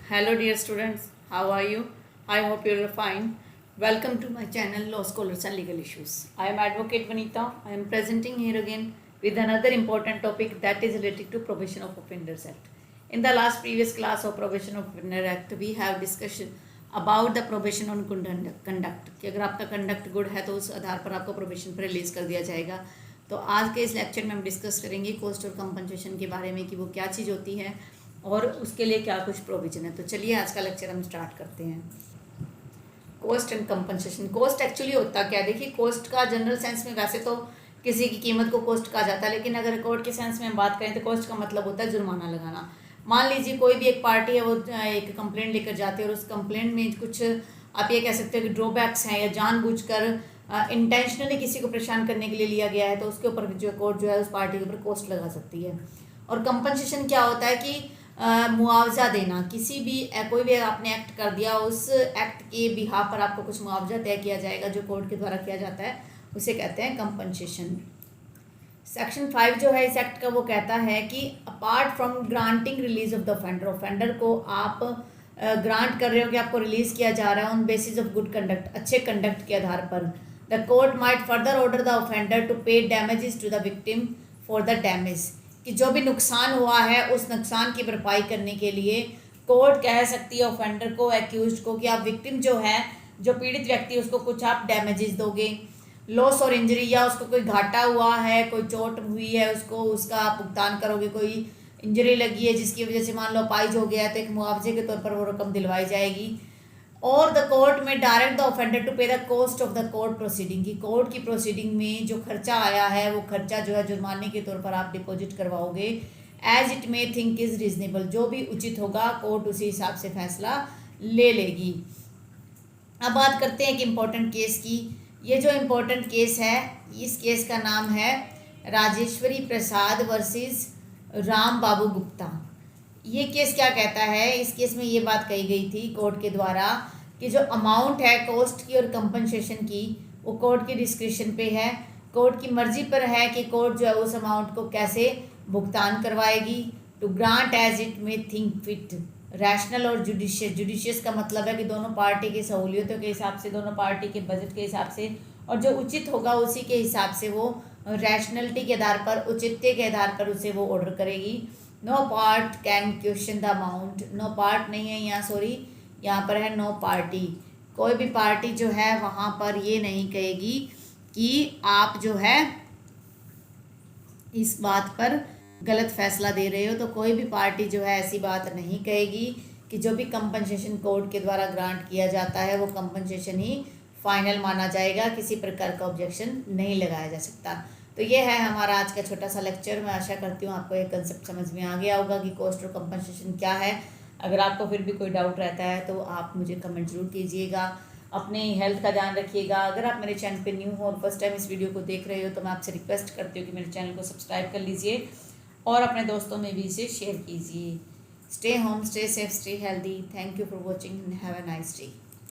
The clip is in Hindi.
Hello dear students, how are you? I hope you are fine. Welcome to my channel Law Scholars and Legal Issues. I am Advocate Vanita. I am presenting here again with another important topic that is related to Probation of Offenders Act. In the last previous class of Probation of Offenders Act, we have discussion about the probation on conduct कि अगर आपका कंडक्ट गुड है तो उस आधार पर आपको प्रोबेशन पर रिलीज कर दिया जाएगा। तो आज के इस लेक्चर में हम डिस्कस करेंगे कॉस्ट और कंपनसेशन के बारे में कि वो क्या चीज़ होती है और उसके लिए क्या कुछ प्रोविजन है। तो चलिए आज का लेक्चर हम स्टार्ट करते हैं। Cost and compensation. Cost actually होता क्या है, देखिए कॉस्ट का जनरल सेंस में वैसे तो किसी की कीमत को कॉस्ट कहा जाता है, लेकिन अगर कोर्ट के सेंस में हम बात करें तो कॉस्ट का मतलब होता है जुर्माना लगाना। मान लीजिए कोई भी एक पार्टी है, वो एक कंप्लेंट लेकर जाती है और उस कंप्लेंट में कुछ आप ये कह सकते हो कि ड्रॉबैक्स हैं या जानबूझकर इंटेंशनली किसी को परेशान करने के लिए लिया गया है, तो उसके ऊपर जो कोर्ट जो है उस पार्टी के ऊपर कॉस्ट लगा सकती है। और कंपनसेशन क्या होता है कि मुआवजा देना, किसी भी कोई भी आपने एक्ट कर दिया, उस एक्ट के बिहाफ पर आपको कुछ मुआवजा तय किया जाएगा जो कोर्ट के द्वारा किया जाता है, उसे कहते हैं कंपनसेशन। सेक्शन 5 जो है इस एक्ट का वो कहता है कि apart from granting release of the offender, offender को आप ग्रांट कर रहे हो कि आपको रिलीज किया जा रहा है on basis of good conduct, अच्छे कंडक्ट के आधार पर, the court might further order the offender to pay damages to the victim for the damage, कि जो भी नुकसान हुआ है उस नुकसान की भरपाई करने के लिए कोर्ट कह सकती है ऑफेंडर को, एक्यूज्ड को, कि आप विक्टिम जो है, जो पीड़ित व्यक्ति, उसको कुछ आप डैमेजेस दोगे, लॉस और इंजरी, या उसको कोई घाटा हुआ है, कोई चोट हुई है, उसको उसका आप भुगतान करोगे, कोई इंजरी लगी है जिसकी वजह से मान लो अपाहिज हो गया है तो एक मुआवजे के तौर पर वो रकम दिलवाई जाएगी। और द कोर्ट में डायरेक्ट द ऑफेंडर टू पे the cost of the court proceeding, की कोर्ट की प्रोसीडिंग में जो खर्चा आया है वो खर्चा जो है जुर्माने के तौर पर आप डिपॉजिट करवाओगे, as it may think is reasonable, जो भी उचित होगा कोर्ट उसी हिसाब से फैसला ले लेगी। अब बात करते हैं एक इम्पॉर्टेंट केस की। ये जो इम्पोर्टेंट केस है, इस केस का नाम है राजेश्वरी प्रसाद वर्सेस राम बाबू गुप्ता। ये केस क्या कहता है, इस केस में ये बात कही गई थी कोर्ट के द्वारा कि जो अमाउंट है कॉस्ट की और कंपनसेशन की, वो कोर्ट की डिस्क्रिप्शन पे है, कोर्ट की मर्जी पर है कि कोर्ट जो है उस अमाउंट को कैसे भुगतान करवाएगी। To grant as it may think fit, rational और जुडिशियस, जुडिशियस का मतलब है कि दोनों पार्टी की सहूलियतों के हिसाब से, दोनों पार्टी के बजट के हिसाब से, और जो उचित होगा उसी के हिसाब से वो रैशनलिटी के आधार पर, औचित्य के आधार पर उसे वो ऑर्डर करेगी। No part can question the amount, no part नहीं है यहाँ, सॉरी यहाँ पर है नो पार्टी, कोई भी पार्टी जो है वहाँ पर ये नहीं कहेगी कि आप जो है इस बात पर गलत फैसला दे रहे हो, तो कोई भी पार्टी जो है ऐसी बात नहीं कहेगी कि जो भी कंपनसेशन कोर्ट के द्वारा ग्रांट किया जाता है वो कंपनसेशन ही फाइनल माना जाएगा, किसी प्रकार का ऑब्जेक्शन नहीं लगाया जा सकता। तो ये है हमारा आज का छोटा सा लेक्चर। मैं आशा करती हूँ आपको ये कंसेप्ट समझ में आ गया होगा कि कॉस्ट और कंपनसेशन क्या है। अगर आपको फिर भी कोई डाउट रहता है तो आप मुझे कमेंट जरूर कीजिएगा। अपनी हेल्थ का ध्यान रखिएगा। अगर आप मेरे चैनल पे न्यू हो और फर्स्ट टाइम इस वीडियो को देख रहे हो तो मैं आपसे रिक्वेस्ट करती हूँ कि मेरे चैनल को सब्सक्राइब कर लीजिए और अपने दोस्तों में भी इसे शेयर कीजिए। Stay home, stay safe, stay healthy. Thank you for watching and have a nice day.